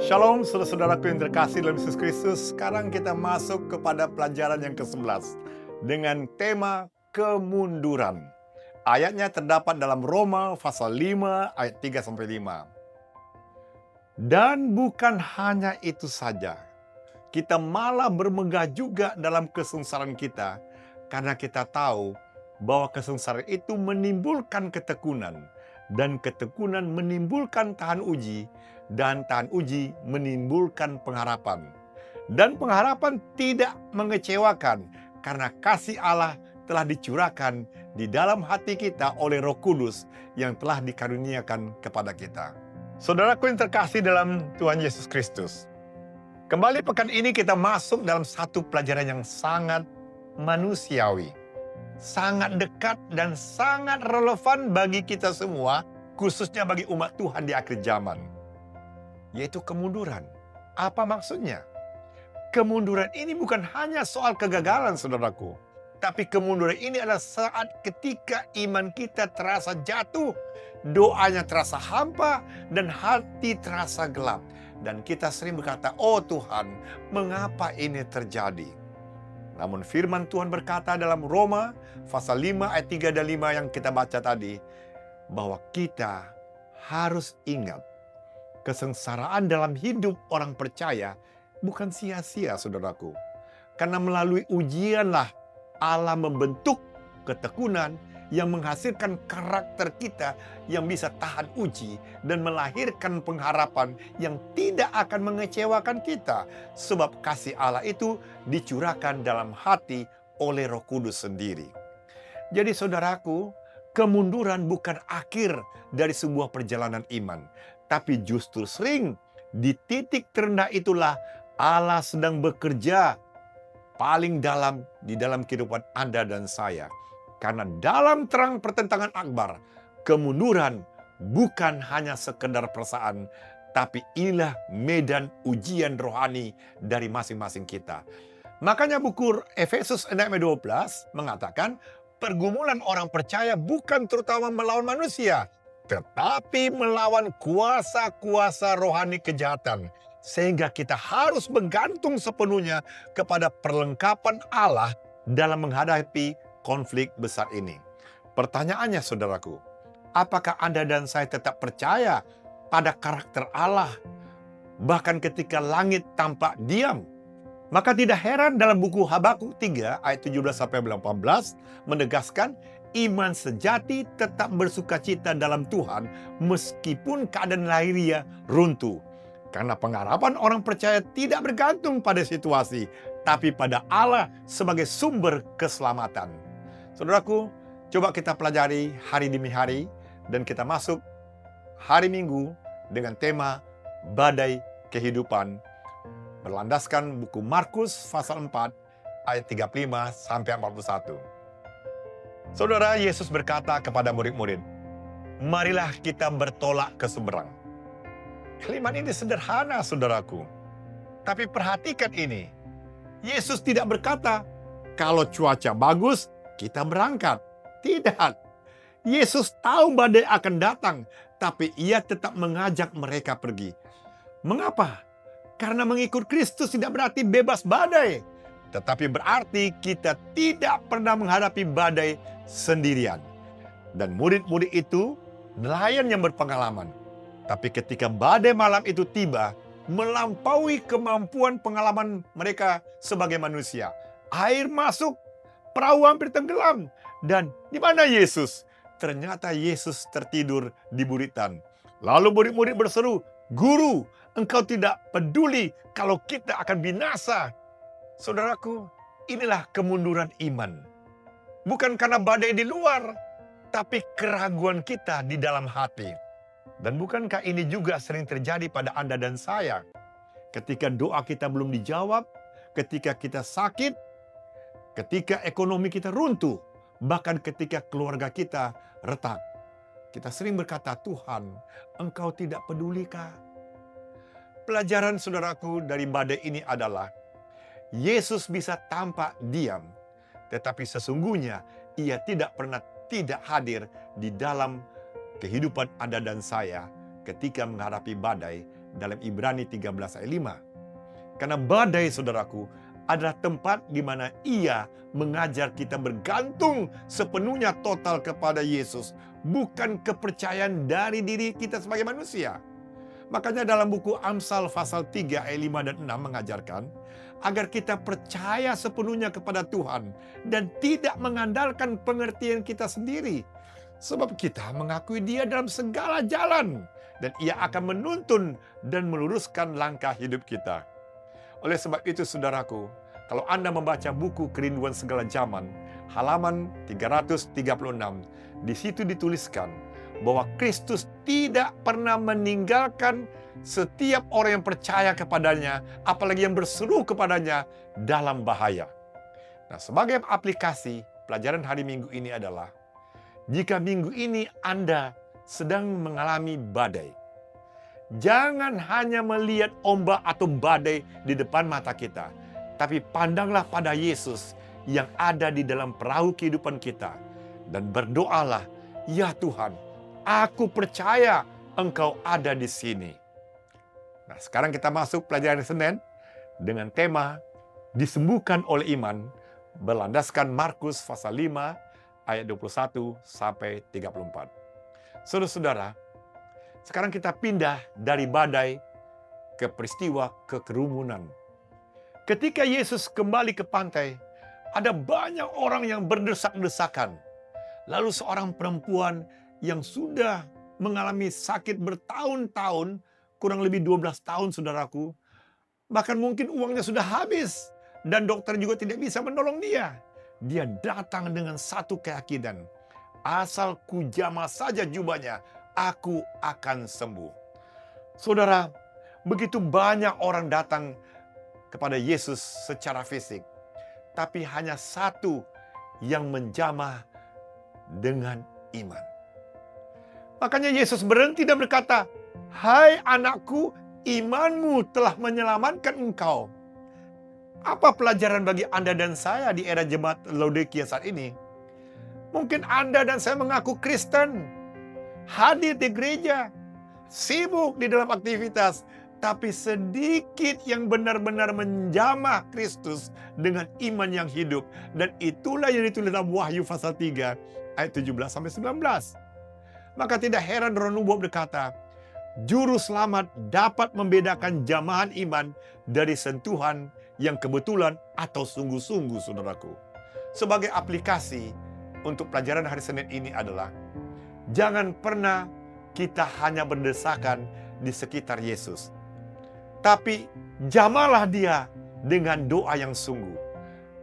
Shalom, saudara-saudaraku yang terkasih dalam Yesus Kristus. Sekarang kita masuk kepada pelajaran yang ke-11 dengan tema kemunduran. Ayatnya terdapat dalam Roma pasal 5 ayat 3-5. Dan bukan hanya itu saja, kita malah bermegah juga dalam kesengsaraan kita, karena kita tahu bahwa kesengsaraan itu menimbulkan ketekunan, dan ketekunan menimbulkan tahan uji, dan tahan uji menimbulkan pengharapan. Dan pengharapan tidak mengecewakan, karena kasih Allah telah dicurahkan di dalam hati kita oleh Roh Kudus yang telah dikaruniakan kepada kita. Saudaraku yang terkasih dalam Tuhan Yesus Kristus, kembali pekan ini kita masuk dalam satu pelajaran yang sangat manusiawi, sangat dekat dan sangat relevan bagi kita semua, khususnya bagi umat Tuhan di akhir zaman, yaitu kemunduran. Apa maksudnya? Kemunduran ini bukan hanya soal kegagalan, saudaraku, tapi kemunduran ini adalah saat ketika iman kita terasa jatuh, doanya terasa hampa, dan hati terasa gelap. Dan kita sering berkata, "Oh Tuhan, mengapa ini terjadi?" Namun firman Tuhan berkata dalam Roma pasal 5 ayat 3 dan 5 yang kita baca tadi, bahwa kita harus ingat kesengsaraan dalam hidup orang percaya bukan sia-sia, saudaraku. Karena melalui ujianlah Allah membentuk ketekunan yang menghasilkan karakter kita yang bisa tahan uji dan melahirkan pengharapan yang tidak akan mengecewakan kita. Sebab kasih Allah itu dicurahkan dalam hati oleh Roh Kudus sendiri. Jadi saudaraku, kemunduran bukan akhir dari sebuah perjalanan iman. Tapi justru sering di titik terendah itulah Allah sedang bekerja paling dalam di dalam kehidupan Anda dan saya. Karena dalam terang pertentangan akbar, kemunduran bukan hanya sekedar perasaan, tapi inilah medan ujian rohani dari masing-masing kita. Makanya buku Efesus 6:12 mengatakan, pergumulan orang percaya bukan terutama melawan manusia, tetapi melawan kuasa-kuasa rohani kejahatan. Sehingga kita harus bergantung sepenuhnya kepada perlengkapan Allah dalam menghadapi konflik besar ini. Pertanyaannya, saudaraku, apakah Anda dan saya tetap percaya pada karakter Allah bahkan ketika langit tampak diam? Maka tidak heran dalam buku Habakuk 3 ayat 17-18 menegaskan iman sejati tetap bersukacita dalam Tuhan meskipun keadaan lahiriah runtuh. Karena pengharapan orang percaya tidak bergantung pada situasi, tapi pada Allah sebagai sumber keselamatan. Saudaraku, coba kita pelajari hari demi hari, dan kita masuk hari Minggu dengan tema badai kehidupan, berlandaskan buku Markus pasal 4 ayat 35-41. Saudara, Yesus berkata kepada murid-murid, "Marilah kita bertolak ke seberang." Kalimat ini sederhana, saudaraku. Tapi perhatikan ini. Yesus tidak berkata, kalau cuaca bagus, kita berangkat. Tidak. Yesus tahu badai akan datang, tapi ia tetap mengajak mereka pergi. Mengapa? Karena mengikut Kristus tidak berarti bebas badai. Tetapi berarti kita tidak pernah menghadapi badai sendirian. Dan murid-murid itu nelayan yang berpengalaman. Tapi ketika badai malam itu tiba, melampaui kemampuan pengalaman mereka sebagai manusia. Air masuk, perahu hampir tenggelam. Dan di mana Yesus? Ternyata Yesus tertidur di buritan. Lalu murid-murid berseru, "Guru, engkau tidak peduli kalau kita akan binasa." Saudaraku, inilah kemunduran iman. Bukan karena badai di luar, tapi keraguan kita di dalam hati. Dan bukankah ini juga sering terjadi pada Anda dan saya? Ketika doa kita belum dijawab, ketika kita sakit, ketika ekonomi kita runtuh, bahkan ketika keluarga kita retak. Kita sering berkata, "Tuhan, Engkau tidak pedulikah?" Pelajaran saudaraku dari badai ini adalah, Yesus bisa tampak diam, tetapi sesungguhnya ia tidak pernah tidak hadir di dalam kehidupan Anda dan saya ketika menghadapi badai dalam Ibrani 13 ayat 5. Karena badai, saudaraku, adalah tempat di mana ia mengajar kita bergantung sepenuhnya total kepada Yesus, bukan kepercayaan dari diri kita sebagai manusia. Makanya dalam buku Amsal pasal 3 ayat 5 dan 6 mengajarkan agar kita percaya sepenuhnya kepada Tuhan dan tidak mengandalkan pengertian kita sendiri. Sebab kita mengakui Dia dalam segala jalan dan Ia akan menuntun dan meluruskan langkah hidup kita. Oleh sebab itu, saudaraku, kalau Anda membaca buku Kerinduan Segala Zaman, halaman 336, di situ dituliskan bahwa Kristus tidak pernah meninggalkan setiap orang yang percaya kepadanya, apalagi yang berseru kepadanya dalam bahaya. Nah, sebagai aplikasi pelajaran hari Minggu ini adalah, jika minggu ini Anda sedang mengalami badai, jangan hanya melihat ombak atau badai di depan mata kita, tapi pandanglah pada Yesus yang ada di dalam perahu kehidupan kita. Dan berdoalah, ya Tuhan, aku percaya Engkau ada di sini. Nah, sekarang kita masuk pelajaran Senin dengan tema disembuhkan oleh iman, berlandaskan Markus pasal 5 ayat 21 sampai 34. Saudara-saudara, sekarang kita pindah dari badai ke peristiwa kekerumunan. Ketika Yesus kembali ke pantai, ada banyak orang yang berdesak-desakan. Lalu seorang perempuan yang sudah mengalami sakit bertahun-tahun, kurang lebih 12 tahun, saudaraku, bahkan mungkin uangnya sudah habis dan dokter juga tidak bisa menolong dia. Dia datang dengan satu keyakinan, asal kujamah saja jubahnya, aku akan sembuh. Saudara, begitu banyak orang datang kepada Yesus secara fisik, tapi hanya satu yang menjamah dengan iman. Makanya Yesus berhenti dan berkata, "Hai anakku, imanmu telah menyelamatkan engkau." Apa pelajaran bagi Anda dan saya di era jemaat Laodikia saat ini? Mungkin Anda dan saya mengaku Kristen, hadir di gereja, sibuk di dalam aktivitas, tapi sedikit yang benar-benar menjamah Kristus dengan iman yang hidup. Dan itulah yang ditulis dalam Wahyu pasal 3 ayat 17-19. Maka tidak heran Roh Nubuat berkata, juru selamat dapat membedakan jamahan iman dari sentuhan yang kebetulan atau sungguh-sungguh, saudaraku. Sebagai aplikasi untuk pelajaran hari Senin ini adalah, jangan pernah kita hanya berdesakan di sekitar Yesus, tapi jamalah dia dengan doa yang sungguh.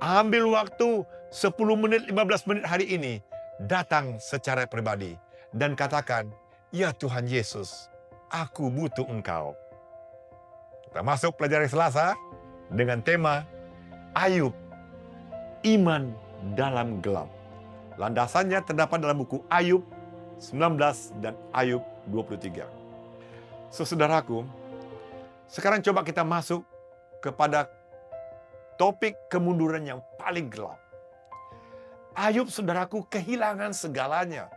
Ambil waktu 10 menit, 15 menit hari ini, datang secara pribadi dan katakan, ya Tuhan Yesus, aku butuh Engkau. Kita masuk pelajaran Selasa dengan tema Ayub, iman dalam gelap. Landasannya terdapat dalam buku Ayub 19 dan Ayub 23. Saudaraku, sekarang coba kita masuk kepada topik kemunduran yang paling gelap. Ayub, saudaraku, kehilangan segalanya.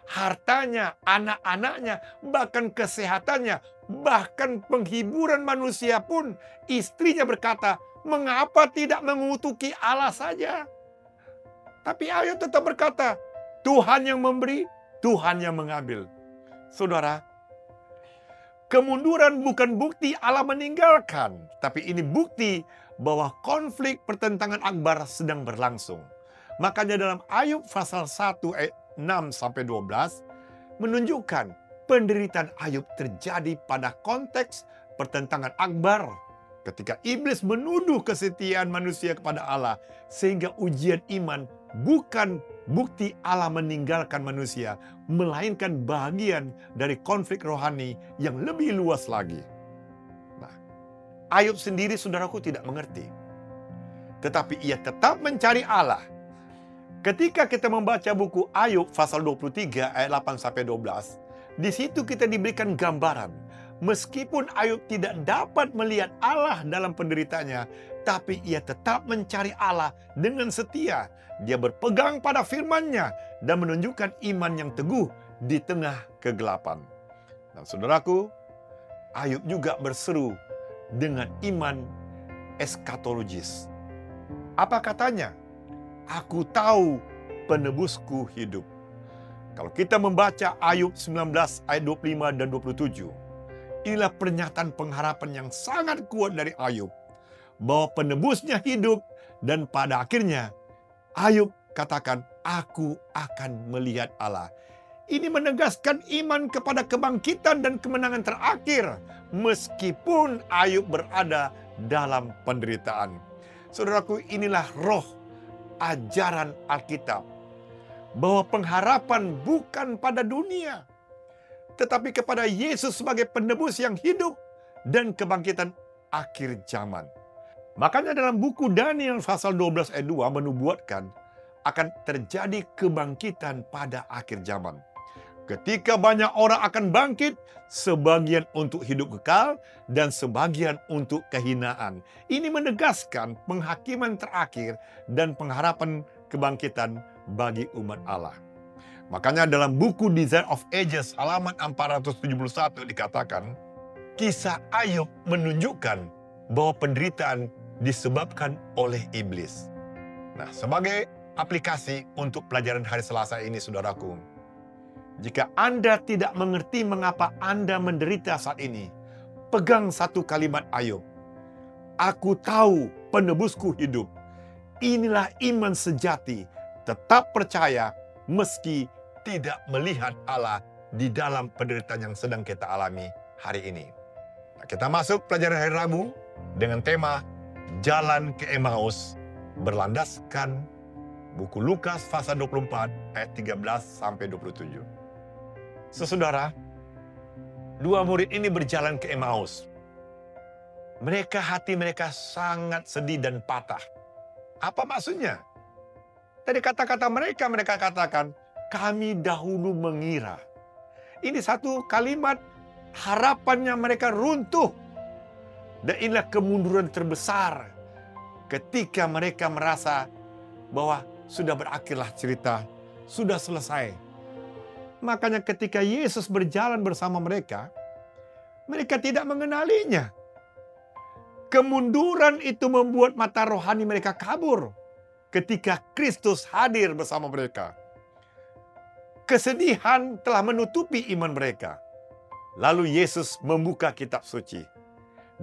Hartanya, anak-anaknya, bahkan kesehatannya, bahkan penghiburan manusia pun. Istrinya berkata, mengapa tidak mengutuki Allah saja? Tapi Ayub tetap berkata, Tuhan yang memberi, Tuhan yang mengambil. Saudara, kemunduran bukan bukti Allah meninggalkan, tapi ini bukti bahwa konflik pertentangan akbar sedang berlangsung. Makanya dalam Ayub pasal 1 ayat 6-12 menunjukkan penderitaan Ayub terjadi pada konteks pertentangan akbar. Ketika iblis menuduh kesetiaan manusia kepada Allah, sehingga ujian iman bukan bukti Allah meninggalkan manusia, melainkan bagian dari konflik rohani yang lebih luas lagi. Nah, Ayub sendiri, saudaraku, tidak mengerti. Tetapi ia tetap mencari Allah. Ketika kita membaca buku Ayub pasal 23 ayat 8-12, di situ kita diberikan gambaran. Meskipun Ayub tidak dapat melihat Allah dalam penderitaannya, tapi ia tetap mencari Allah dengan setia. Dia berpegang pada firman-Nya dan menunjukkan iman yang teguh di tengah kegelapan. Dan saudaraku, Ayub juga berseru dengan iman eskatologis. Apa katanya? Aku tahu penebusku hidup. Kalau kita membaca Ayub 19 ayat 25 dan 27, inilah pernyataan pengharapan yang sangat kuat dari Ayub, bahwa penebusnya hidup dan pada akhirnya Ayub katakan, aku akan melihat Allah. Ini menegaskan iman kepada kebangkitan dan kemenangan terakhir, meskipun Ayub berada dalam penderitaan. Saudaraku, inilah roh ajaran Alkitab, bahwa pengharapan bukan pada dunia, tetapi kepada Yesus sebagai penebus yang hidup dan kebangkitan akhir zaman. Makanya dalam buku Daniel pasal 12 ayat 2 menubuatkan akan terjadi kebangkitan pada akhir zaman. Ketika banyak orang akan bangkit, sebagian untuk hidup kekal dan sebagian untuk kehinaan. Ini menegaskan penghakiman terakhir dan pengharapan kebangkitan bagi umat Allah. Makanya dalam buku Design of Ages halaman 471 dikatakan, kisah Ayub menunjukkan bahwa penderitaan disebabkan oleh iblis. Nah, sebagai aplikasi untuk pelajaran hari Selasa ini, saudaraku, jika Anda tidak mengerti mengapa Anda menderita saat ini, pegang satu kalimat Ayub. Aku tahu penebusku hidup. Inilah iman sejati, tetap percaya meski tidak melihat Allah di dalam penderitaan yang sedang kita alami hari ini. Nah, kita masuk pelajaran hari Rabu dengan tema Jalan ke Emmaus berlandaskan buku Lukas pasal 24 ayat 13 sampai 27. Saudara, dua murid ini berjalan ke Emmaus. Hati mereka sangat sedih dan patah. Apa maksudnya? Dari kata-kata mereka katakan, kami dahulu mengira. Ini satu kalimat harapannya mereka runtuh. Dan inilah kemunduran terbesar ketika mereka merasa bahwa sudah berakhirlah cerita, sudah selesai. Makanya ketika Yesus berjalan bersama mereka tidak mengenalinya. Kemunduran itu membuat mata rohani mereka kabur ketika Kristus hadir bersama mereka. Kesedihan telah menutupi iman mereka. Lalu Yesus membuka kitab suci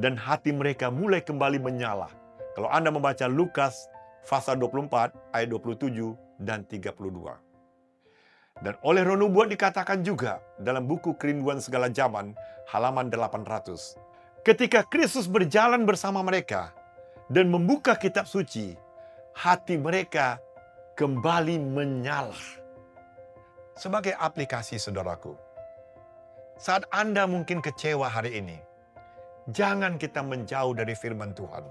dan hati mereka mulai kembali menyala. Kalau Anda membaca Lukas pasal 24 ayat 27 dan 32. Dan oleh Roh Nubuat dikatakan juga dalam buku Kerinduan Segala Zaman halaman 800. Ketika Kristus berjalan bersama mereka dan membuka kitab suci, hati mereka kembali menyala. Sebagai aplikasi, saudaraku, saat Anda mungkin kecewa hari ini, jangan kita menjauh dari firman Tuhan.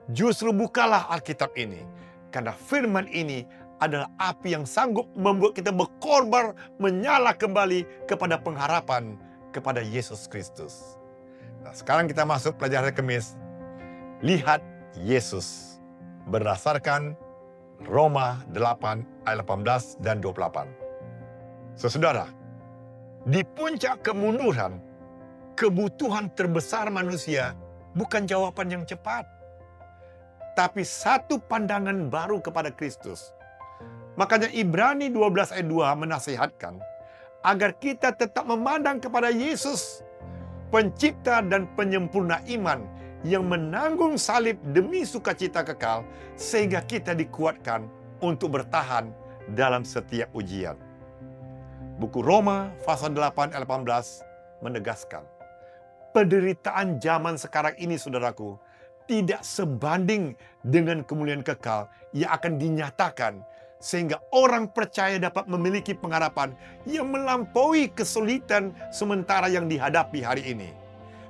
Justru bukalah Alkitab ini, karena firman ini adalah api yang sanggup membuat kita berkorban, menyala kembali kepada pengharapan kepada Yesus Kristus. Nah, sekarang kita masuk pelajaran Kamis. Lihat Yesus berdasarkan Roma 8 ayat 18 dan 28. Saudara, di puncak kemunduran, kebutuhan terbesar manusia bukan jawaban yang cepat, tapi satu pandangan baru kepada Kristus. Makanya Ibrani 12 ayat 2 menasihatkan agar kita tetap memandang kepada Yesus, pencipta dan penyempurna iman yang menanggung salib demi sukacita kekal, sehingga kita dikuatkan untuk bertahan dalam setiap ujian. Buku Roma pasal 8 ayat 18 menegaskan, penderitaan zaman sekarang ini, saudaraku, tidak sebanding dengan kemuliaan kekal yang akan dinyatakan, sehingga orang percaya dapat memiliki pengharapan yang melampaui kesulitan sementara yang dihadapi hari ini.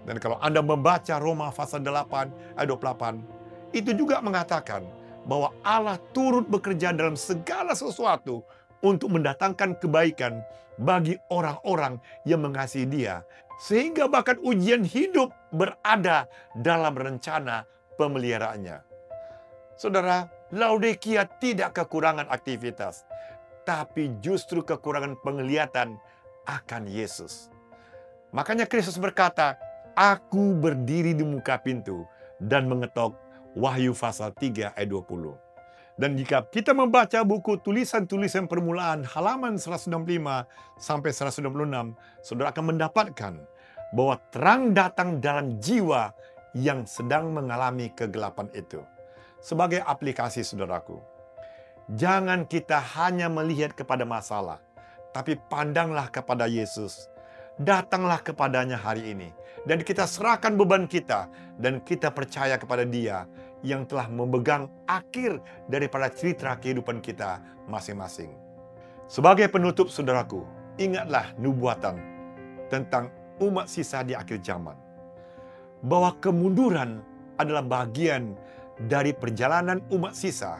Dan kalau Anda membaca Roma pasal 8 ayat 28, itu juga mengatakan bahwa Allah turut bekerja dalam segala sesuatu untuk mendatangkan kebaikan bagi orang-orang yang mengasihi Dia, sehingga bahkan ujian hidup berada dalam rencana pemeliharaannya. Saudara, Laodikia tidak kekurangan aktivitas, tapi justru kekurangan penglihatan akan Yesus. Makanya Kristus berkata, Aku berdiri di muka pintu dan mengetok. Wahyu pasal 3 ayat 20. Dan jika kita membaca buku tulisan-tulisan permulaan halaman 165 sampai 166, saudara akan mendapatkan bahwa terang datang dalam jiwa yang sedang mengalami kegelapan itu. Sebagai aplikasi saudaraku, jangan kita hanya melihat kepada masalah, tapi pandanglah kepada Yesus. Datanglah kepadanya hari ini. Dan kita serahkan beban kita. Dan kita percaya kepada Dia yang telah memegang akhir daripada cerita kehidupan kita masing-masing. Sebagai penutup saudaraku, ingatlah nubuatan tentang umat sisa di akhir zaman. Bahwa kemunduran adalah bagian dari perjalanan umat sisa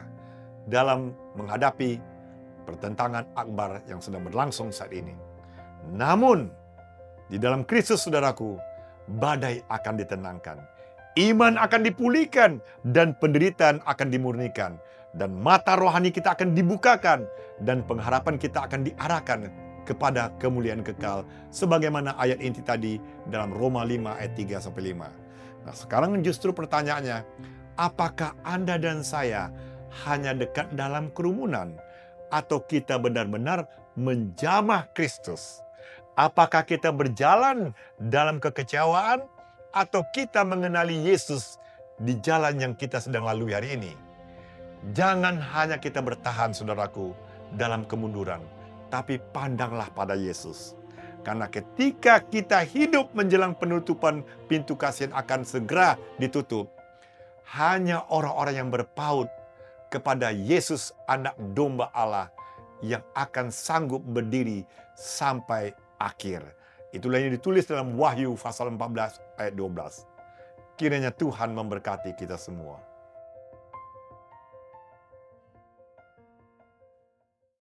dalam menghadapi pertentangan akbar yang sedang berlangsung saat ini. Namun, di dalam Kristus saudaraku, badai akan ditenangkan. Iman akan dipulihkan dan penderitaan akan dimurnikan. Dan mata rohani kita akan dibukakan dan pengharapan kita akan diarahkan kepada kemuliaan kekal. Sebagaimana ayat inti tadi dalam Roma 5 ayat 3-5. Nah, sekarang justru pertanyaannya, apakah Anda dan saya hanya dekat dalam kerumunan? Atau kita benar-benar menjamah Kristus? Apakah kita berjalan dalam kekecewaan atau kita mengenali Yesus di jalan yang kita sedang lalui hari ini? Jangan hanya kita bertahan, saudaraku, dalam kemunduran, tapi pandanglah pada Yesus. Karena ketika kita hidup menjelang penutupan pintu kasih akan segera ditutup, hanya orang-orang yang berpaut kepada Yesus, anak domba Allah, yang akan sanggup berdiri sampai akhir. Itulah yang ditulis dalam Wahyu pasal 14 ayat 12. Kiranya Tuhan memberkati kita semua.